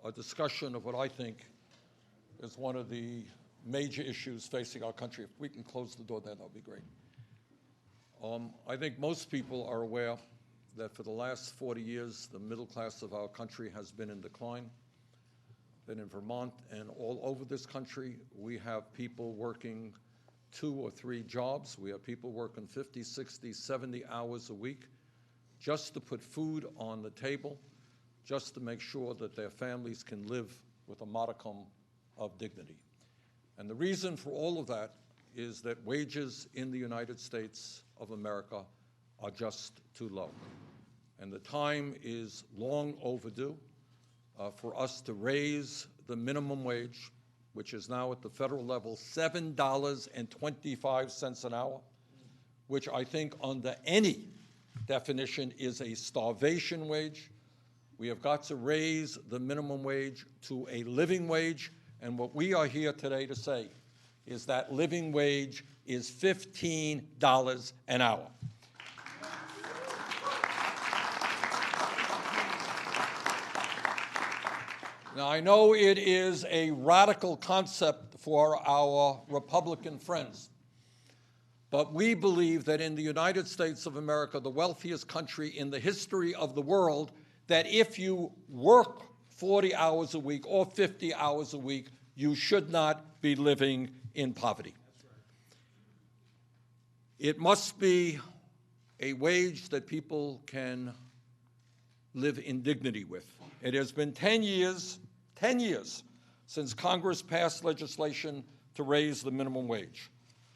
a discussion of what I think is one of the major issues facing our country. If we can close the door there, that would be great. I think most people are aware that for the last 40 years, the middle class of our country has been in decline. That in Vermont and all over this country, we have people working 2 or 3 jobs. We have people working 50, 60, 70 hours a week just to put food on the table, just to make sure that their families can live with a modicum of dignity. And the reason for all of that is that wages in the United States of America are just too low. And the time is long overdue for us to raise the minimum wage, which is now at the federal level $7.25 an hour, which I think under any definition is a starvation wage. We have got to raise the minimum wage to a living wage, and what we are here today to say is that living wage is $15 an hour. Now, I know it is a radical concept for our Republican friends, but we believe that in the United States of America, the wealthiest country in the history of the world, that if you work 40 hours a week or 50 hours a week, you should not be living in poverty. It must be a wage that people can live in dignity with. It has been 10 years since Congress passed legislation to raise the minimum wage.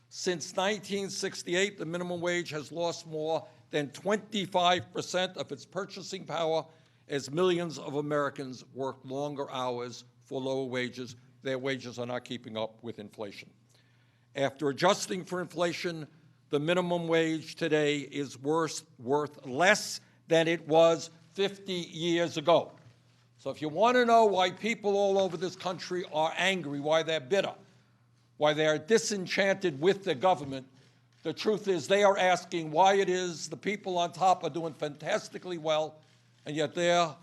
Since 1968, the minimum wage has lost more than 25% of its purchasing power as millions of Americans work longer hours for lower wages. Their wages are not keeping up with inflation. After adjusting for inflation, the minimum wage today is worth less than it was 50 years ago. So if you want to know why people all over this country are angry, why they're bitter, why they are disenchanted with the government, the truth is they are asking why it is the people on top are doing fantastically well, and yet their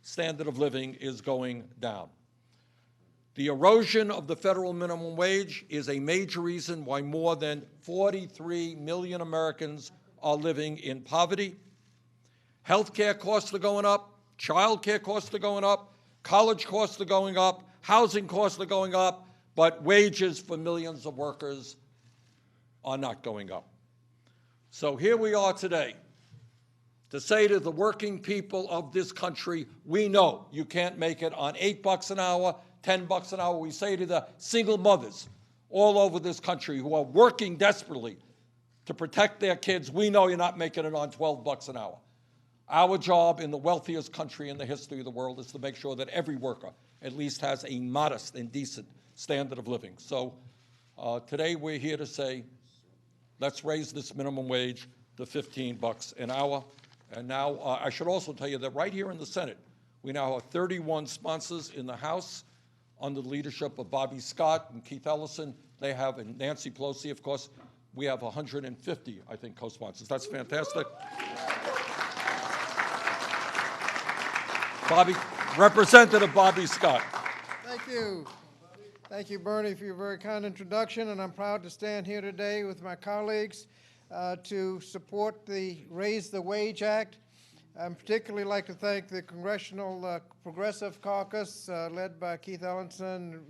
standard of living is going down. The erosion of the federal minimum wage is a major reason why more than 43 million Americans are living in poverty. Health care costs are going up. Child care costs are going up, college costs are going up, housing costs are going up, but wages for millions of workers are not going up. So here we are today to say to the working people of this country, we know you can't make it on $8 an hour, $10 an hour. We say to the single mothers all over this country who are working desperately to protect their kids, we know you're not making it on $12 an hour. Our job in the wealthiest country in the history of the world is to make sure that every worker at least has a modest and decent standard of living. So today we're here to say, let's raise this minimum wage to $15 an hour. And now I should also tell you that right here in the Senate, we now have 31 sponsors in the House under the leadership of Bobby Scott and Keith Ellison. They have, and Nancy Pelosi, of course, we have 150, I think, co-sponsors. That's fantastic. Representative Bobby Scott. Thank you. Thank you, Bernie, for your very kind introduction, and I'm proud to stand here today with my colleagues to support the Raise the Wage Act. I'd particularly like to thank the Congressional Progressive Caucus, led by Keith Ellison,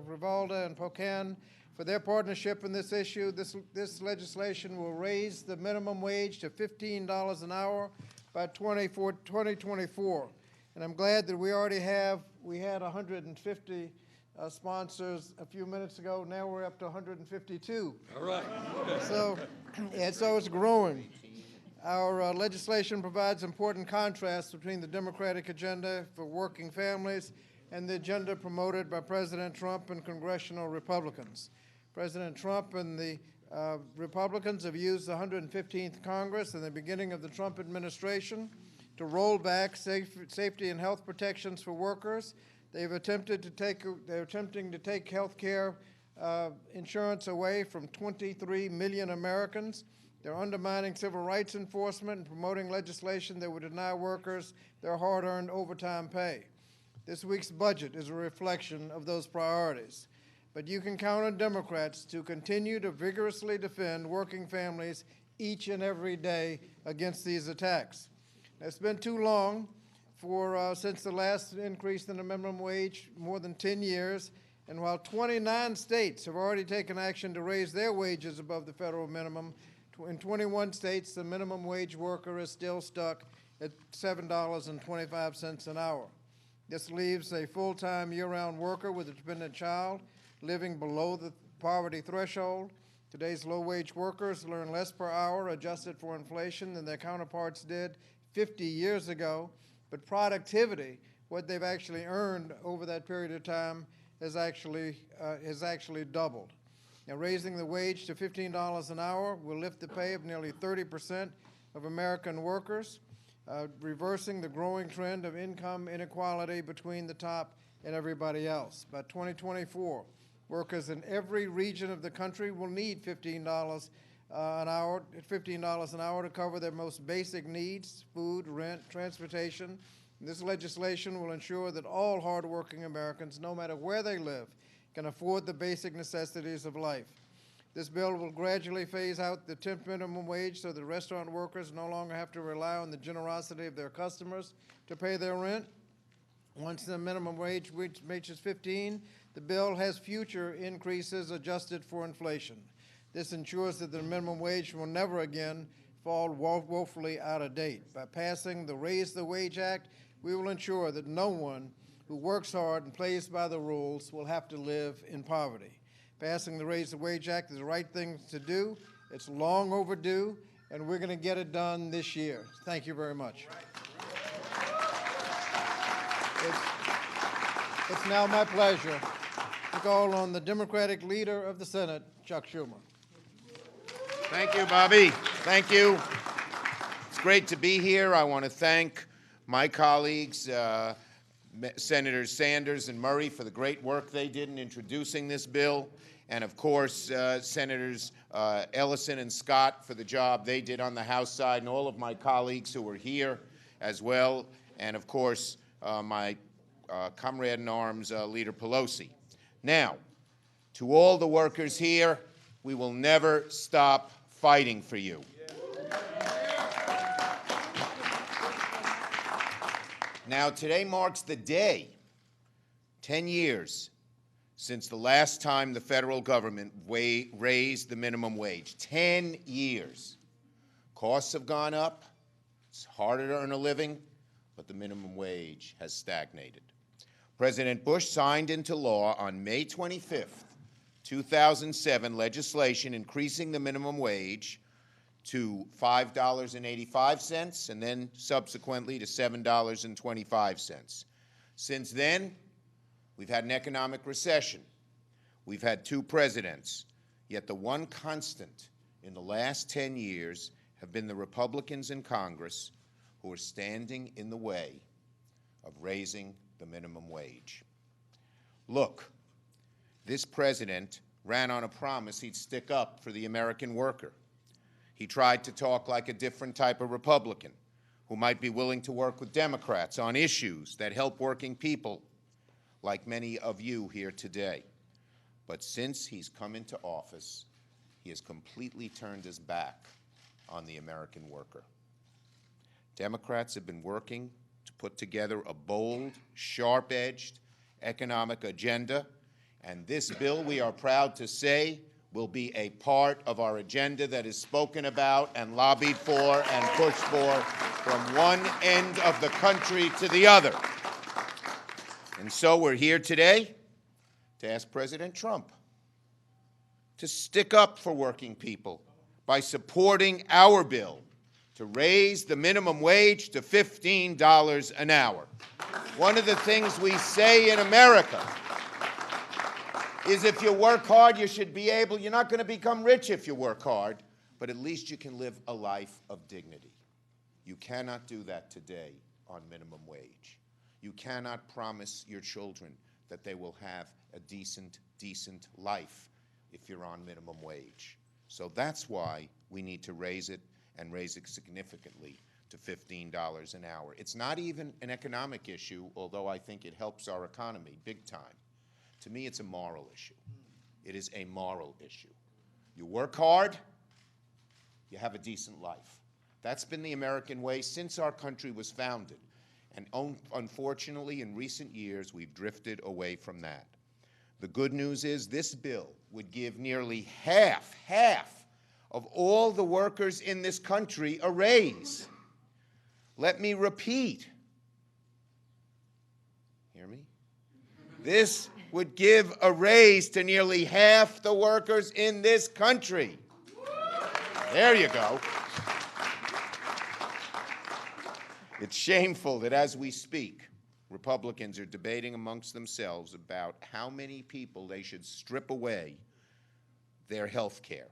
Rivalda, and Pocan, for their partnership in this issue. This legislation will raise the minimum wage to $15 an hour by 2024. And I'm glad that we had 150 sponsors a few minutes ago. Now we're up to 152. All right. So it's growing. Our legislation provides important contrast between the Democratic agenda for working families and the agenda promoted by President Trump and congressional Republicans. President Trump and the Republicans have used the 115th Congress and the beginning of the Trump administration to roll back safety and health protections for workers. They're attempting to take health care insurance away from 23 million Americans. They're undermining civil rights enforcement and promoting legislation that would deny workers their hard-earned overtime pay. This week's budget is a reflection of those priorities. But you can count on Democrats to continue to vigorously defend working families each and every day against these attacks. It's been too long since the last increase in the minimum wage, more than 10 years, and while 29 states have already taken action to raise their wages above the federal minimum, in 21 states, the minimum wage worker is still stuck at $7.25 an hour. This leaves a full-time year-round worker with a dependent child living below the poverty threshold. Today's low-wage workers earn less per hour adjusted for inflation than their counterparts did 50 years ago, but productivity, what they've actually earned over that period of time, has actually doubled. Now, raising the wage to $15 an hour will lift the pay of nearly 30% of American workers, reversing the growing trend of income inequality between the top and everybody else. By 2024, workers in every region of the country will need $15 an hour to cover their most basic needs: food, rent, transportation. This legislation will ensure that all hardworking Americans, no matter where they live, can afford the basic necessities of life. This bill will gradually phase out the temp minimum wage so that restaurant workers no longer have to rely on the generosity of their customers to pay their rent. Once the minimum wage reaches 15, the bill has future increases adjusted for inflation. This ensures that the minimum wage will never again fall woefully out of date. By passing the Raise the Wage Act, we will ensure that no one who works hard and plays by the rules will have to live in poverty. Passing the Raise the Wage Act is the right thing to do. It's long overdue, and we're going to get it done this year. Thank you very much. It's now my pleasure to call on the Democratic leader of the Senate, Chuck Schumer. Thank you, Bobby. Thank you. It's great to be here. I want to thank my colleagues, Senators Sanders and Murray, for the great work they did in introducing this bill, and of course, Senators Ellison and Scott for the job they did on the House side, and all of my colleagues who were here as well, and of course, my comrade in arms, Leader Pelosi. Now, to all the workers here, we will never stop fighting for you. Now, today marks the day, 10 years, since the last time the federal government raised the minimum wage. 10 years. Costs have gone up. It's harder to earn a living, but the minimum wage has stagnated. President Bush signed into law on May 25th, 2007, legislation increasing the minimum wage to $5.85 and then subsequently to $7.25. Since then, we've had an economic recession. We've had 2 presidents. Yet the one constant in the last 10 years have been the Republicans in Congress who are standing in the way of raising the minimum wage. Look, this president ran on a promise he'd stick up for the American worker. He tried to talk like a different type of Republican who might be willing to work with Democrats on issues that help working people, like many of you here today. But since he's come into office, he has completely turned his back on the American worker. Democrats have been working to put together a bold, sharp-edged economic agenda, and this bill, we are proud to say, will be a part of our agenda that is spoken about and lobbied for and pushed for from one end of the country to the other. And so we're here today to ask President Trump to stick up for working people by supporting our bill to raise the minimum wage to $15 an hour. One of the things we say in America is if you work hard, you should be able, you're not going to become rich if you work hard, but at least you can live a life of dignity. You cannot do that today on minimum wage. You cannot promise your children that they will have a decent life if you're on minimum wage. So that's why we need to raise it and raise it significantly to $15 an hour. It's not even an economic issue, although I think it helps our economy big time. To me, it's a moral issue. It is a moral issue. You work hard, you have a decent life. That's been the American way since our country was founded. And unfortunately, in recent years, we've drifted away from that. The good news is this bill would give nearly half of all the workers in this country a raise. Let me repeat. Hear me? This would give a raise to nearly half the workers in this country. There you go. It's shameful that as we speak, Republicans are debating amongst themselves about how many people they should strip away their health care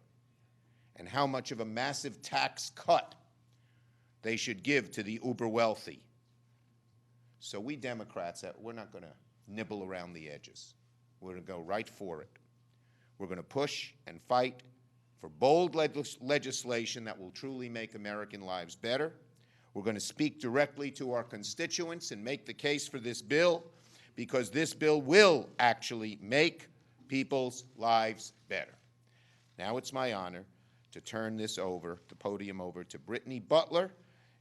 and how much of a massive tax cut they should give to the uber wealthy. So we Democrats, we're not going to nibble around the edges. We're going to go right for it. We're going to push and fight for bold legislation that will truly make American lives better. We're going to speak directly to our constituents and make the case for this bill, because this bill will actually make people's lives better. Now it's my honor to turn the podium over to Brittany Butler.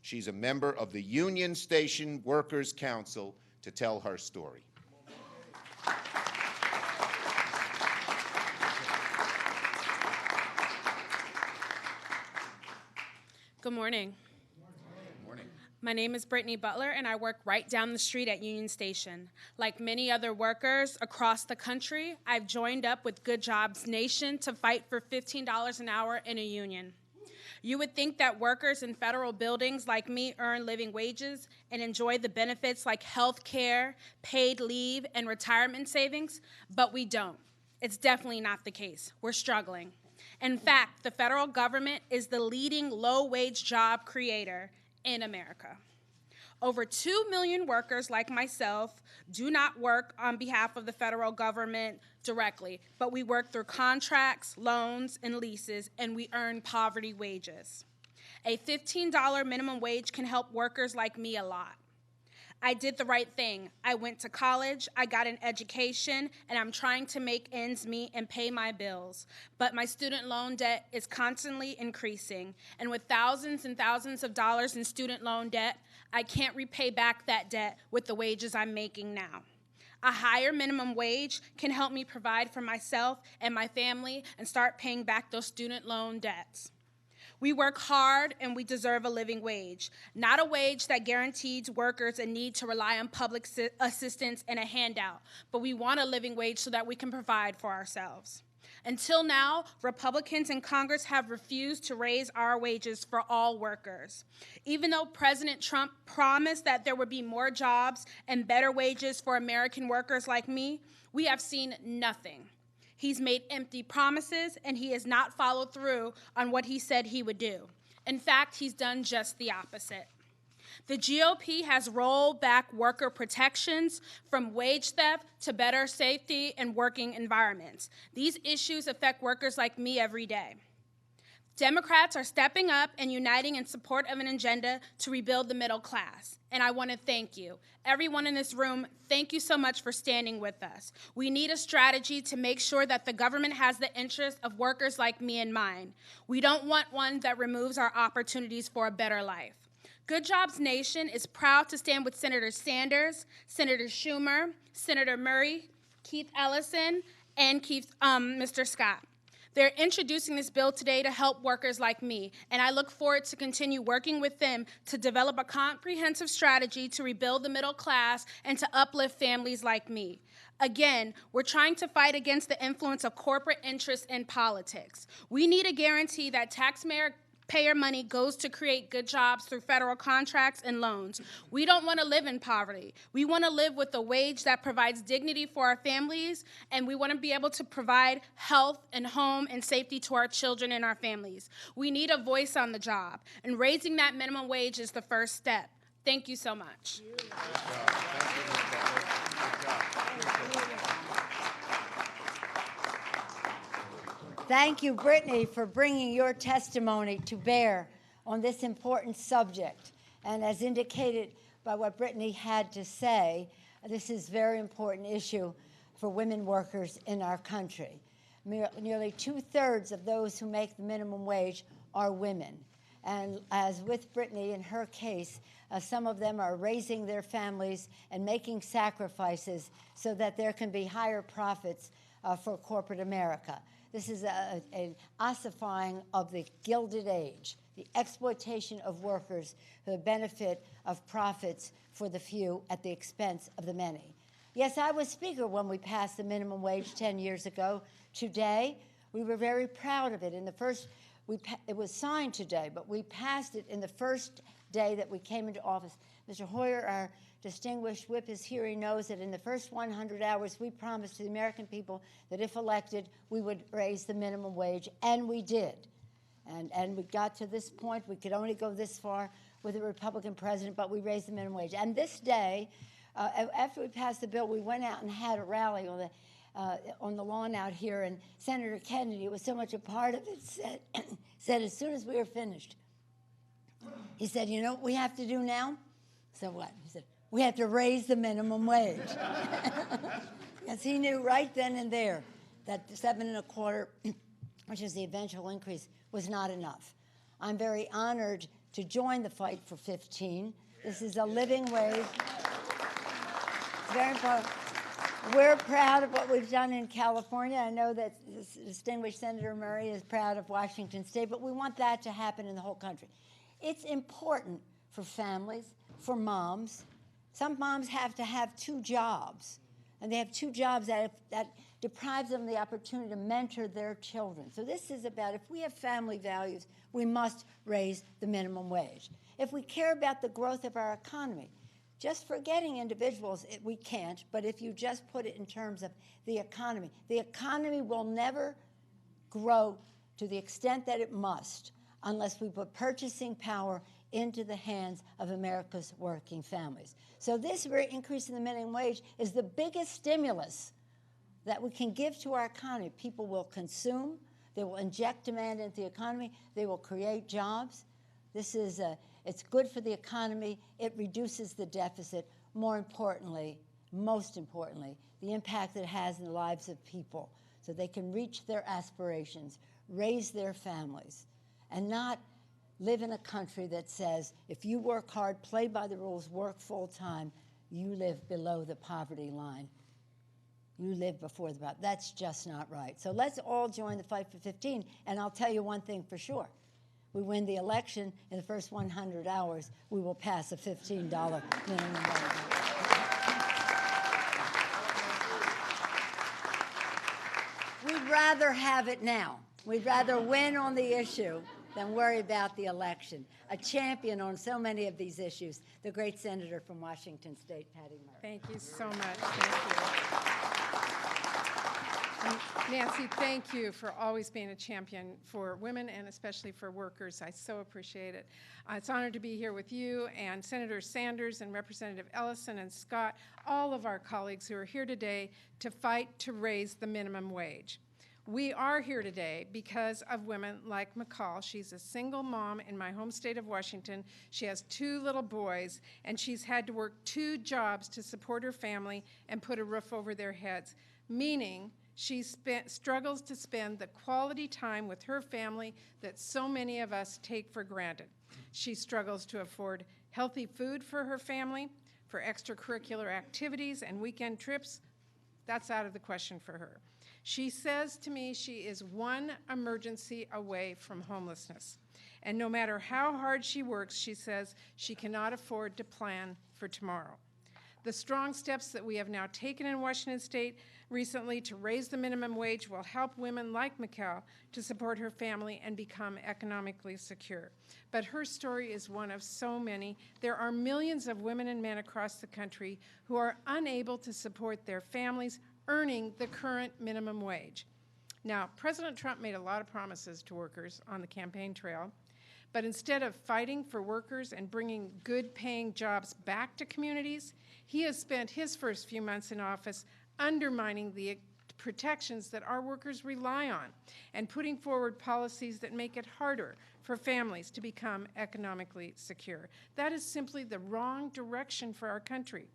She's a member of the Union Station Workers Council to tell her story. Good morning. My name is Brittany Butler, and I work right down the street at Union Station. Like many other workers across the country, I've joined up with Good Jobs Nation to fight for $15 an hour in a union. You would think that workers in federal buildings like me earn living wages and enjoy the benefits like health care, paid leave, and retirement savings, but we don't. It's definitely not the case. We're struggling. In fact, the federal government is the leading low-wage job creator in America. Over 2 million workers like myself do not work on behalf of the federal government directly, but we work through contracts, loans, and leases, and we earn poverty wages. A $15 minimum wage can help workers like me a lot. I did the right thing. I went to college, I got an education, and I'm trying to make ends meet and pay my bills. But my student loan debt is constantly increasing, and with thousands and thousands of dollars in student loan debt, I can't repay back that debt with the wages I'm making now. A higher minimum wage can help me provide for myself and my family and start paying back those student loan debts. We work hard and we deserve a living wage, not a wage that guarantees workers a need to rely on public assistance and a handout, but we want a living wage so that we can provide for ourselves. Until now, Republicans in Congress have refused to raise our wages for all workers. Even though President Trump promised that there would be more jobs and better wages for American workers like me, we have seen nothing. He's made empty promises, and he has not followed through on what he said he would do. In fact, he's done just the opposite. The GOP has rolled back worker protections from wage theft to better safety and working environments. These issues affect workers like me every day. Democrats are stepping up and uniting in support of an agenda to rebuild the middle class. And I want to thank you. Everyone in this room, thank you so much for standing with us. We need a strategy to make sure that the government has the interest of workers like me in mind. We don't want one that removes our opportunities for a better life. Good Jobs Nation is proud to stand with Senator Sanders, Senator Schumer, Senator Murray, Keith Ellison, and Mr. Scott. They're introducing this bill today to help workers like me, and I look forward to continue working with them to develop a comprehensive strategy to rebuild the middle class and to uplift families like me. Again, we're trying to fight against the influence of corporate interests in politics. We need a guarantee that taxpayer money goes to create good jobs through federal contracts and loans. We don't want to live in poverty. We want to live with a wage that provides dignity for our families, and we want to be able to provide health and home and safety to our children and our families. We need a voice on the job, and raising that minimum wage is the first step. Thank you so much. Thank you, Brittany, for bringing your testimony to bear on this important subject. And as indicated by what Brittany had to say, this is a very important issue for women workers in our country. Nearly 2/3 of those who make the minimum wage are women. And as with Brittany in her case, some of them are raising their families and making sacrifices so that there can be higher profits for corporate America. This is an ossifying of the Gilded Age, the exploitation of workers for the benefit of profits for the few at the expense of the many. Yes, I was Speaker when we passed the minimum wage 10 years ago. Today, we were very proud of it. It was signed today, but we passed it in the first day that we came into office. Mr. Hoyer, our distinguished whip, is here. He knows that in the first 100 hours, we promised to the American people that if elected, we would raise the minimum wage, and we did. And we got to this point. We could only go this far with a Republican president, but we raised the minimum wage. And this day, after we passed the bill, we went out and had a rally on the lawn out here, and Senator Kennedy was so much a part of it, said as soon as we were finished, he said, you know what we have to do now? So what? He said, we have to raise the minimum wage. Because he knew right then and there that 7.25, which is the eventual increase, was not enough. I'm very honored to join the fight for 15. This is a living wage. It's very important. We're proud of what we've done in California. I know that distinguished Senator Murray is proud of Washington State, but we want that to happen in the whole country. It's important for families, for moms. Some moms have to have 2 jobs, and they have 2 jobs that deprives them of the opportunity to mentor their children. So this is about, if we have family values, we must raise the minimum wage. If we care about the growth of our economy, just forgetting individuals, we can't, but if you just put it in terms of the economy will never grow to the extent that it must unless we put purchasing power into the hands of America's working families. So this increase in the minimum wage is the biggest stimulus that we can give to our economy. People will consume, they will inject demand into the economy, they will create jobs. It's good for the economy, it reduces the deficit. Most importantly, the impact it has in the lives of people so they can reach their aspirations, raise their families, and not live in a country that says, if you work hard, play by the rules, work full time, you live below the poverty line. You live before the poverty. That's just not right. So let's all join the fight for 15, and I'll tell you one thing for sure. We win the election in the first 100 hours, we will pass a $15 minimum wage. We'd rather have it now. We'd rather win on the issue than worry about the election. A champion on so many of these issues, the great senator from Washington State, Patty Murray. Thank you so much. Thank you. And Nancy, thank you for always being a champion for women and especially for workers. I so appreciate it. It's an honor to be here with you and Senator Sanders and Representative Ellison and Scott, all of our colleagues who are here today to fight to raise the minimum wage. We are here today because of women like McCall. She's a single mom in my home state of Washington. She has 2 little boys, and she's had to work 2 jobs to support her family and put a roof over their heads, meaning she struggles to spend the quality time with her family that so many of us take for granted. She struggles to afford healthy food for her family, for extracurricular activities and weekend trips. That's out of the question for her. She says to me she is one emergency away from homelessness. And no matter how hard she works, she says she cannot afford to plan for tomorrow. The strong steps that we have now taken in Washington State recently to raise the minimum wage will help women like McCall to support her family and become economically secure. But her story is one of so many. There are millions of women and men across the country who are unable to support their families earning the current minimum wage. Now, President Trump made a lot of promises to workers on the campaign trail, but instead of fighting for workers and bringing good-paying jobs back to communities, he has spent his first few months in office undermining the protections that our workers rely on, and putting forward policies that make it harder for families to become economically secure. That is simply the wrong direction for our country.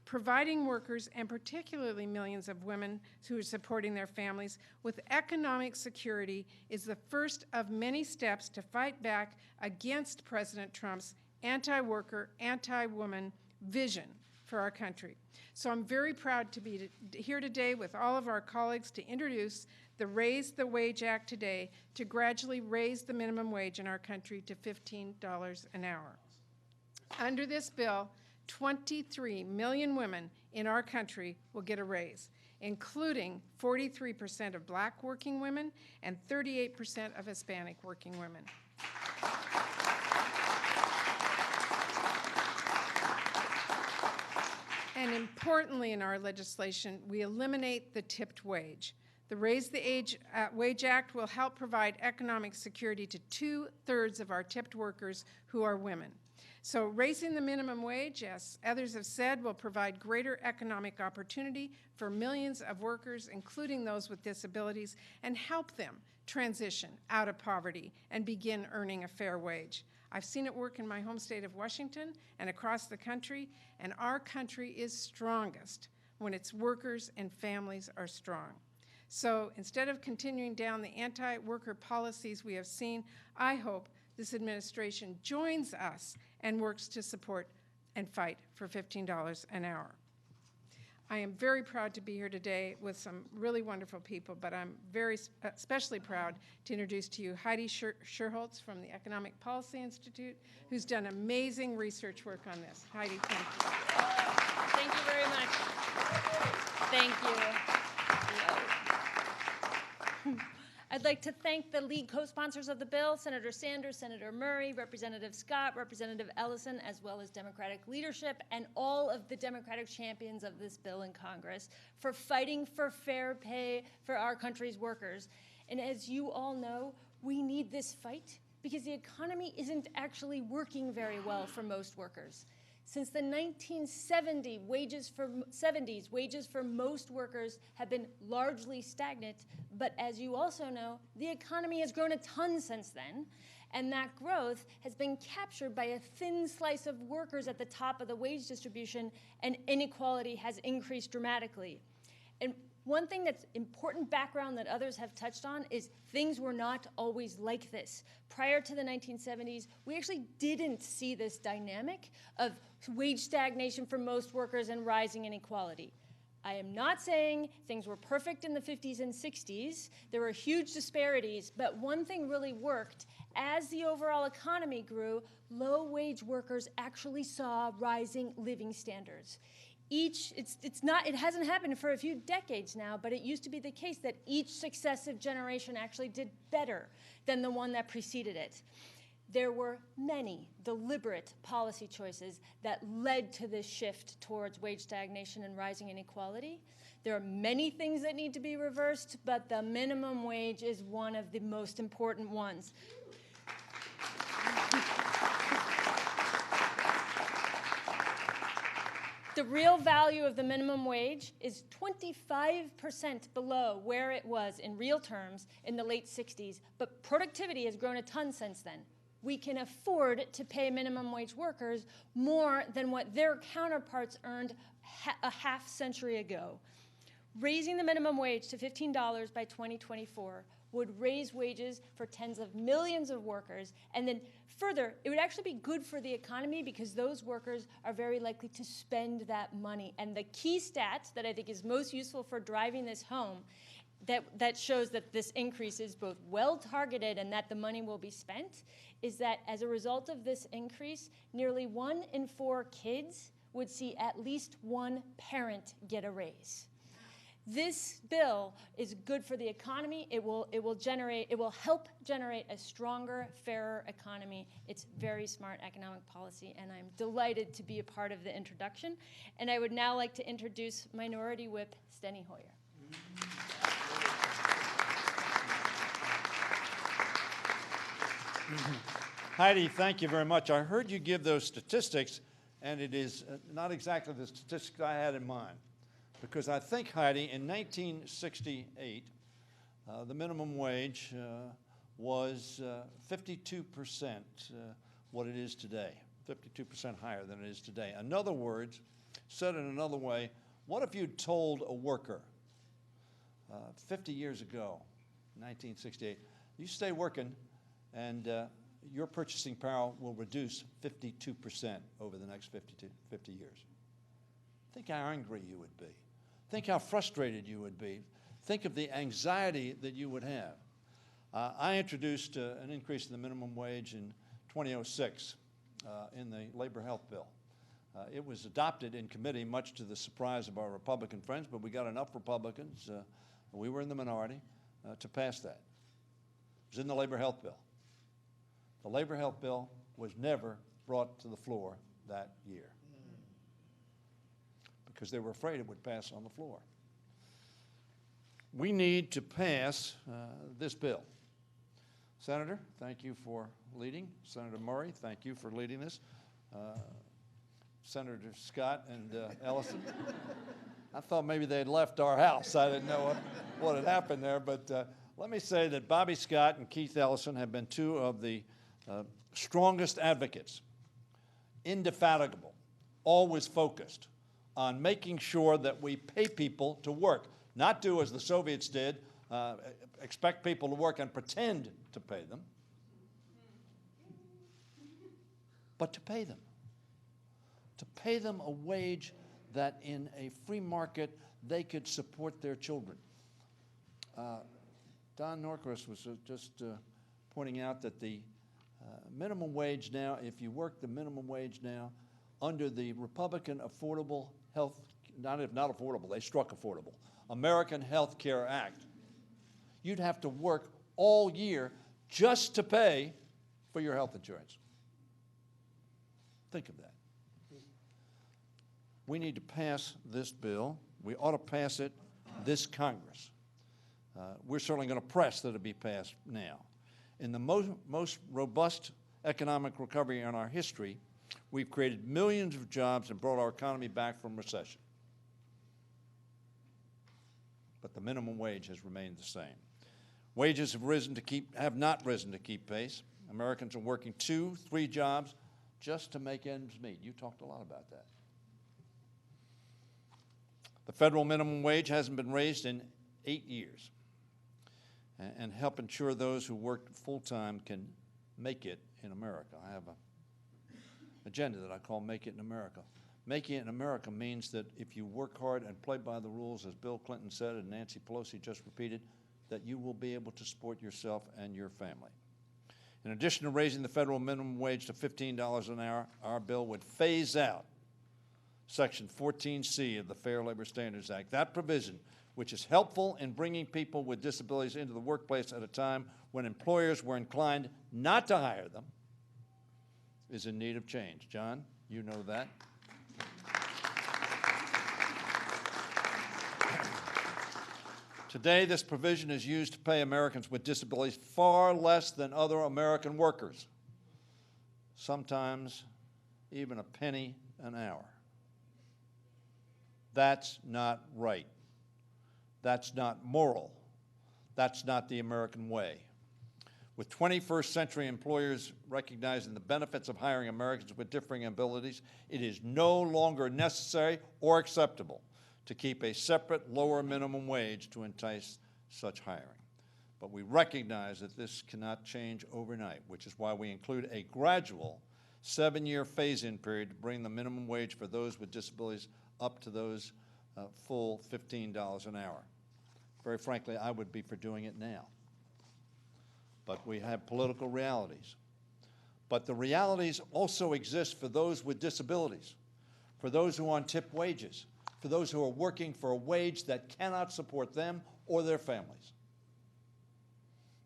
Providing workers, and particularly millions of women who are supporting their families, with economic security is the first of many steps to fight back against President Trump's anti-worker, anti-woman vision for our country. So I'm very proud to be here today with all of our colleagues to introduce the Raise the Wage Act today to gradually raise the minimum wage in our country to $15 an hour. Under this bill, 23 million women in our country will get a raise, including 43% of Black working women and 38% of Hispanic working women. And importantly in our legislation, we eliminate the tipped wage. The Raise the Wage Act will help provide economic security to 2/3 of our tipped workers who are women. So raising the minimum wage, as others have said, will provide greater economic opportunity for millions of workers, including those with disabilities, and help them transition out of poverty and begin earning a fair wage. I've seen it work in my home state of Washington and across the country, and our country is strongest when its workers and families are strong. So instead of continuing down the anti-worker policies we have seen, I hope this administration joins us and works to support and fight for $15 an hour. I am very proud to be here today with some really wonderful people, but I'm especially proud to introduce to you Heidi Scherholtz from the Economic Policy Institute, who's done amazing research work on this. Heidi, thank you. Thank you very much. Thank you. I'd like to thank the lead co-sponsors of the bill, Senator Sanders, Senator Murray, Representative Scott, Representative Ellison, as well as Democratic leadership, and all of the Democratic champions of this bill in Congress for fighting for fair pay for our country's workers. And as you all know, we need this fight because the economy isn't actually working very well for most workers. Since the 1970s, wages for most workers have been largely stagnant, but as you also know, the economy has grown a ton since then, and that growth has been captured by a thin slice of workers at the top of the wage distribution, and inequality has increased dramatically. And one thing that's important background that others have touched on is things were not always like this. Prior to the 1970s, we actually didn't see this dynamic of wage stagnation for most workers and rising inequality. I am not saying things were perfect in the 50s and 60s. There were huge disparities, but one thing really worked. As the overall economy grew, low-wage workers actually saw rising living standards. It hasn't happened for a few decades now, but it used to be the case that each successive generation actually did better than the one that preceded it. There were many deliberate policy choices that led to this shift towards wage stagnation and rising inequality. There are many things that need to be reversed, but the minimum wage is one of the most important ones. The real value of the minimum wage is 25% below where it was in real terms in the late 60s, but productivity has grown a ton since then. We can afford to pay minimum wage workers more than what their counterparts earned a half century ago. Raising the minimum wage to $15 by 2024 would raise wages for tens of millions of workers, and then further, it would actually be good for the economy because those workers are very likely to spend that money. And the key stat that I think is most useful for driving this home that shows that this increase is both well-targeted and that the money will be spent is that as a result of this increase, nearly 1 in 4 kids would see at least one parent get a raise. This bill is good for the economy. It will help generate a stronger, fairer economy. It's very smart economic policy, and I'm delighted to be a part of the introduction. And I would now like to introduce Minority Whip Steny Hoyer. Heidi, thank you very much. I heard you give those statistics, and it is not exactly the statistics I had in mind. Because I think, Heidi, in 1968, the minimum wage was 52% what it is today, 52% higher than it is today. In other words, said in another way, what if you'd told a worker 50 years ago, 1968, you stay working and your purchasing power will reduce 52% over the next 50 years. Think how angry you would be. Think how frustrated you would be. Think of the anxiety that you would have. I introduced an increase in the minimum wage in 2006 in the Labor Health Bill. It was adopted in committee, much to the surprise of our Republican friends, but we got enough Republicans, we were in the minority, to pass that. It was in the Labor Health Bill. The Labor Health Bill was never brought to the floor that year because they were afraid it would pass on the floor. We need to pass this bill. Senator, thank you for leading. Senator Murray, thank you for leading this. Senator Scott and Ellison. I thought maybe they'd left our house. I didn't know what had happened there, but let me say that Bobby Scott and Keith Ellison have been two of the strongest advocates, indefatigable, always focused on making sure that we pay people to work, not do as the Soviets did, expect people to work and pretend to pay them, but to pay them. To pay them a wage that in a free market they could support their children. Don Norquist was just pointing out that the minimum wage now, if you work the minimum wage now, under the Republican Affordable Health, not affordable, they struck affordable, American Health Care Act, you'd have to work all year just to pay for your health insurance. Think of that. We need to pass this bill. We ought to pass it this Congress. We're certainly going to press that it be passed now. In the most robust economic recovery in our history, we've created millions of jobs and brought our economy back from recession. But the minimum wage has remained the same. Wages have not risen to keep pace. Americans are working 2, 3 jobs just to make ends meet. You talked a lot about that. The federal minimum wage hasn't been raised in 8 years and help ensure those who work full-time can make it in America. I have an agenda that I call Make It in America. Making it in America means that if you work hard and play by the rules, as Bill Clinton said and Nancy Pelosi just repeated, that you will be able to support yourself and your family. In addition to raising the federal minimum wage to $15 an hour, our bill would phase out Section 14C of the Fair Labor Standards Act. That provision, which is helpful in bringing people with disabilities into the workplace at a time when employers were inclined not to hire them, is in need of change. John, you know that. Today, this provision is used to pay Americans with disabilities far less than other American workers, sometimes even a penny an hour. That's not right. That's not moral. That's not the American way. With 21st century employers recognizing the benefits of hiring Americans with differing abilities, it is no longer necessary or acceptable to keep a separate lower minimum wage to entice such hiring. But we recognize that this cannot change overnight, which is why we include a gradual 7-year phase-in period to bring the minimum wage for those with disabilities up to those full $15 an hour. Very frankly, I would be for doing it now. But we have political realities. But the realities also exist for those with disabilities, for those who are on tip wages, for those who are working for a wage that cannot support them or their families.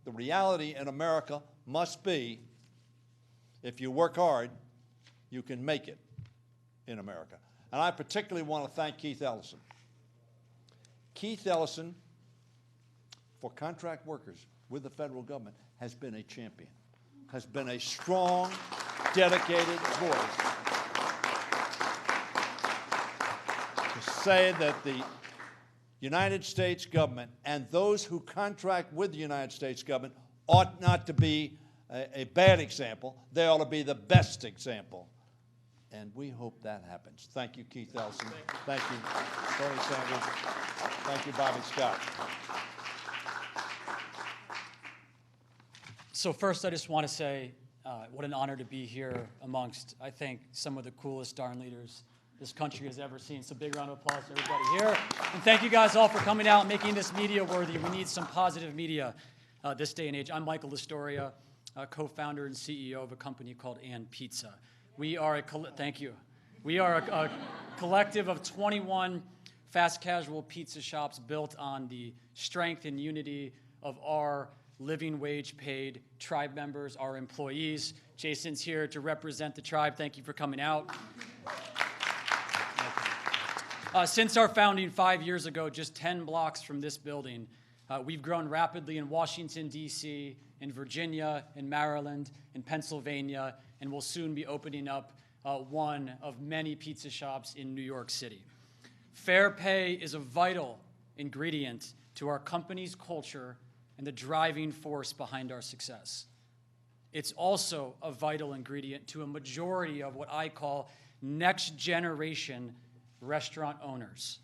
The reality in America must be, if you work hard, you can make it in America. And I particularly want to thank Keith Ellison. Keith Ellison, for contract workers with the federal government, has been a champion, has been a strong, dedicated voice to say that the United States government and those who contract with the United States government ought not to be a bad example. They ought to be the best example. And we hope that happens. Thank you, Keith Ellison. Thank you, Bernie Sanders. Thank you, Bobby Scott. So first, I just want to say what an honor to be here amongst, I think, some of the coolest darn leaders this country has ever seen. So big round of applause to everybody here. And thank you guys all for coming out and making this media worthy. We need some positive media this day and age. I'm Michael Astoria, co-founder and CEO of a company called And Pizza. We are thank you. We are a collective of 21 fast casual pizza shops built on the strength and unity of our living wage paid tribe members, our employees. Jason's here to represent the tribe. Thank you for coming out. Since our founding 5 years ago, just 10 blocks from this building, we've grown rapidly in Washington, D.C., in Virginia, in Maryland, in Pennsylvania, and we'll soon be opening up one of many pizza shops in New York City. Fair pay is a vital ingredient to our company's culture and the driving force behind our success. It's also a vital ingredient to a majority of what I call next generation restaurant owners.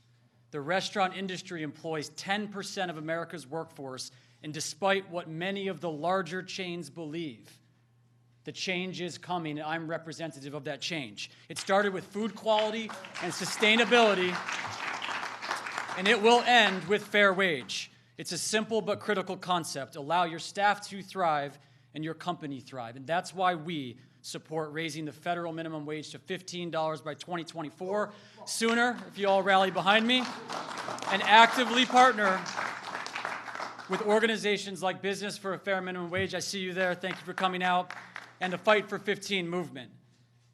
The restaurant industry employs 10% of America's workforce, and despite what many of the larger chains believe, the change is coming, and I'm representative of that change. It started with food quality and sustainability, and it will end with fair wage. It's a simple but critical concept. Allow your staff to thrive and your company thrive. And that's why we support raising the federal minimum wage to $15 by 2024, sooner if you all rally behind me, and actively partner with organizations like Business for a Fair Minimum Wage. I see you there. Thank you for coming out. And the Fight for 15 movement.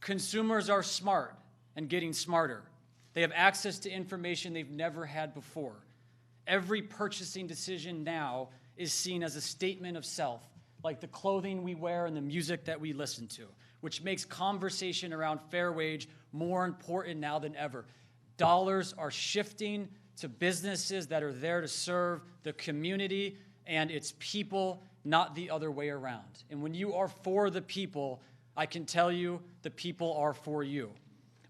Consumers are smart and getting smarter. They have access to information they've never had before. Every purchasing decision now is seen as a statement of self, like the clothing we wear and the music that we listen to, which makes conversation around fair wage more important now than ever. Dollars are shifting to businesses that are there to serve the community and its people, not the other way around. And when you are for the people, I can tell you the people are for you.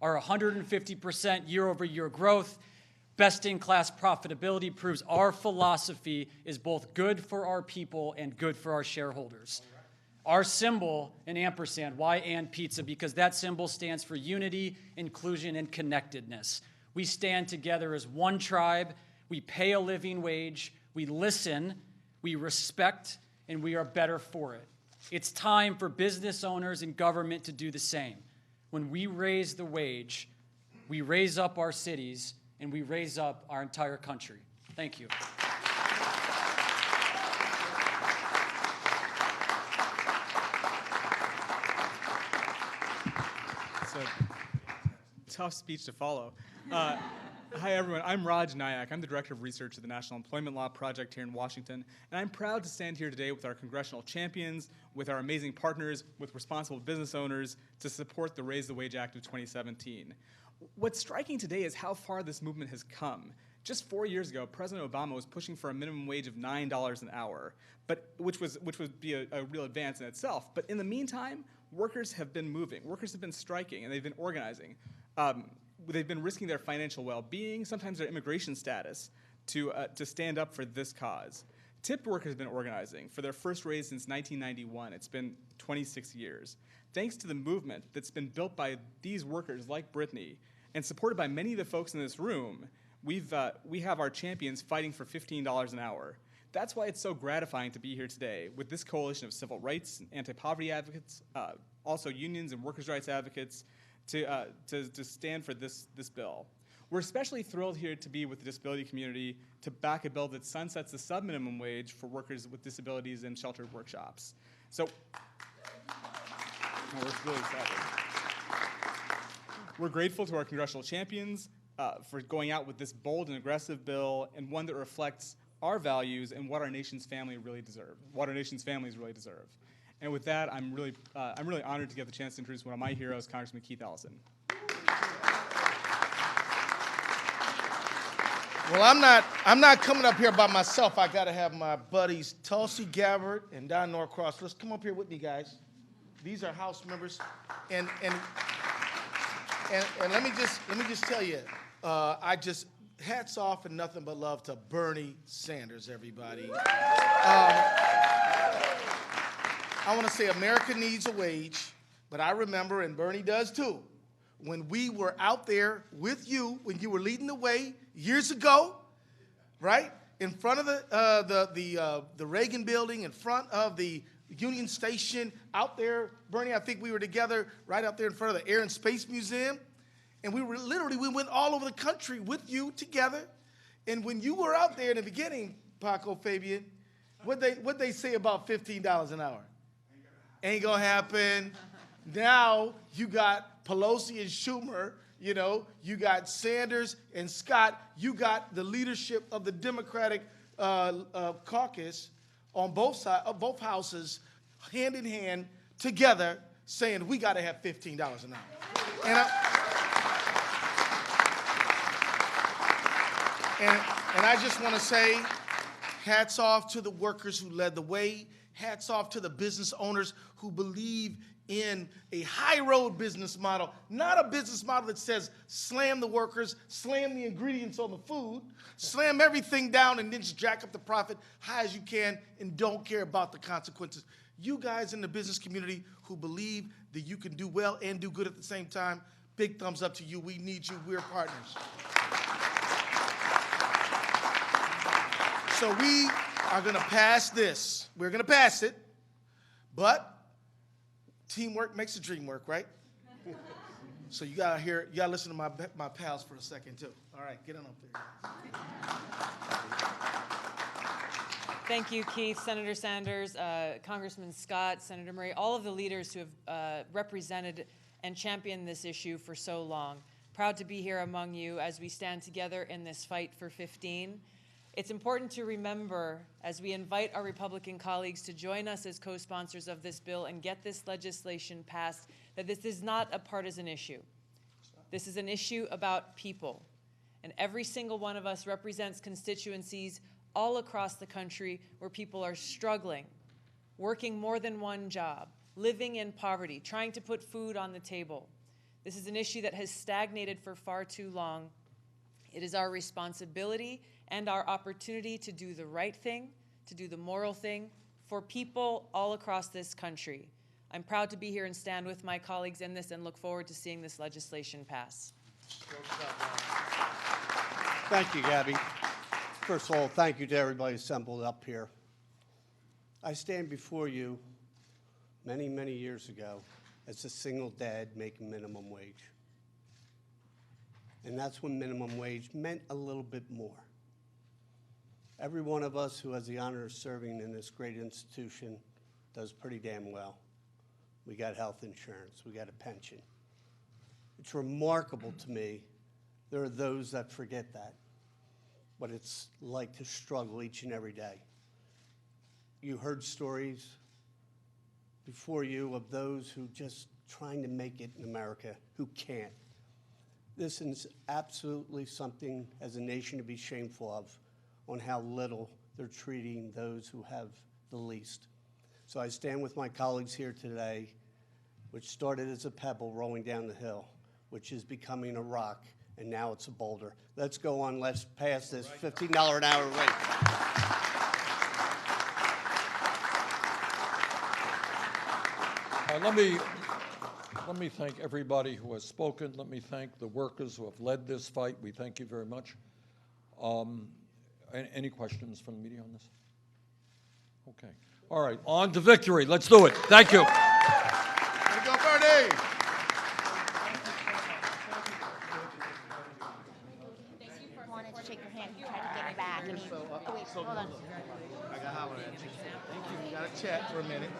Our 150% year-over-year growth, best-in-class profitability proves our philosophy is both good for our people and good for our shareholders. Our symbol, an ampersand, why And Pizza? Because that symbol stands for unity, inclusion, and connectedness. We stand together as one tribe, we pay a living wage, we listen, we respect, and we are better for it. It's time for business owners and government to do the same. When we raise the wage, we raise up our cities, and we raise up our entire country. Thank you. It's a tough speech to follow. Hi, everyone. I'm Raj Nayak. I'm the Director of Research at the National Employment Law Project here in Washington, and I'm proud to stand here today with our congressional champions, with our amazing partners, with responsible business owners to support the Raise the Wage Act of 2017. What's striking today is how far this movement has come. Just 4 years ago, President Obama was pushing for a minimum wage of $9 an hour, which would be a real advance in itself. But in the meantime, workers have been moving. Workers have been striking, and they've been organizing. They've been risking their financial well-being, sometimes their immigration status, to stand up for this cause. Tipped workers have been organizing for their first raise since 1991. It's been 26 years. Thanks to the movement that's been built by these workers like Brittany and supported by many of the folks in this room, we have our champions fighting for $15 an hour. That's why it's so gratifying to be here today with this coalition of civil rights and anti-poverty advocates, also unions and workers' rights advocates, to stand for this bill. We're especially thrilled here to be with the disability community to back a bill that sunsets the sub-minimum wage for workers with disabilities in sheltered workshops. So, we're really excited. We're grateful to our congressional champions for going out with this bold and aggressive bill, and one that reflects our values and what our nation's families really deserve. And with that, I'm really honored to get the chance to introduce one of my heroes, Congressman Keith Ellison. Well, I'm not coming up here by myself. I got to have my buddies Tulsi Gabbard and Don Norcross. Let's come up here with me, guys. These are House members, and let me just tell you, I just hats off and nothing but love to Bernie Sanders, everybody. I want to say America needs a wage, but I remember, and Bernie does too, when we were out there with you, when you were leading the way years ago, right, in front of the Reagan Building, in front of the Union Station, out there, Bernie, I think we were together right out there in front of the Air and Space Museum, and we went all over the country with you together. And when you were out there in the beginning, Paco, Fabian, what'd they say about $15 an hour? Ain't gonna happen. Now you got Pelosi and Schumer, you got Sanders and Scott, you got the leadership of the Democratic caucus on both sides, both houses, hand in hand, together, saying we got to have $15 an hour. And I just want to say, hats off to the workers who led the way. Hats off to the business owners who believe in a high road business model, not a business model that says slam the workers, slam the ingredients on the food, slam everything down and then just jack up the profit high as you can and don't care about the consequences. You guys in the business community who believe that you can do well and do good at the same time, big thumbs up to you. We need you. We're partners. So we are going to pass this. We're going to pass it, but teamwork makes the dream work, right? So you gotta listen to my pals for a second too. All right, get on up there. Thank you, Keith, Senator Sanders, Congressman Scott, Senator Murray, all of the leaders who have represented and championed this issue for so long. Proud to be here among you as we stand together in this fight for 15. It's important to remember, as we invite our Republican colleagues to join us as co-sponsors of this bill and get this legislation passed, that this is not a partisan issue. This is an issue about people. And every single one of us represents constituencies all across the country where people are struggling, working more than one job, living in poverty, trying to put food on the table. This is an issue that has stagnated for far too long. It is our responsibility and our opportunity to do the right thing, to do the moral thing for people all across this country. I'm proud to be here and stand with my colleagues in this and look forward to seeing this legislation pass. Thank you, Gabby. First of all, thank you to everybody assembled up here. I stand before you many, many years ago as a single dad making minimum wage. And that's when minimum wage meant a little bit more. Every one of us who has the honor of serving in this great institution does pretty damn well. We got health insurance, we got a pension. It's remarkable to me, there are those that forget that, what it's like to struggle each and every day. You heard stories before you of those who just trying to make it in America who can't. This is absolutely something as a nation to be shameful of, on how little they're treating those who have the least. So I stand with my colleagues here today, which started as a pebble rolling down the hill, which is becoming a rock, and now it's a boulder. Let's go on, let's pass this $15 an hour rate. Let me thank everybody who has spoken. Let me thank the workers who have led this fight. We thank you very much. Any questions from the media on this? Okay. All right, on to victory. Let's do it. Thank you. Way to go, Bernie. I wanted to shake your hand and try to get me back. Hold on. I got hollered at you. Thank you. We got to chat for a minute.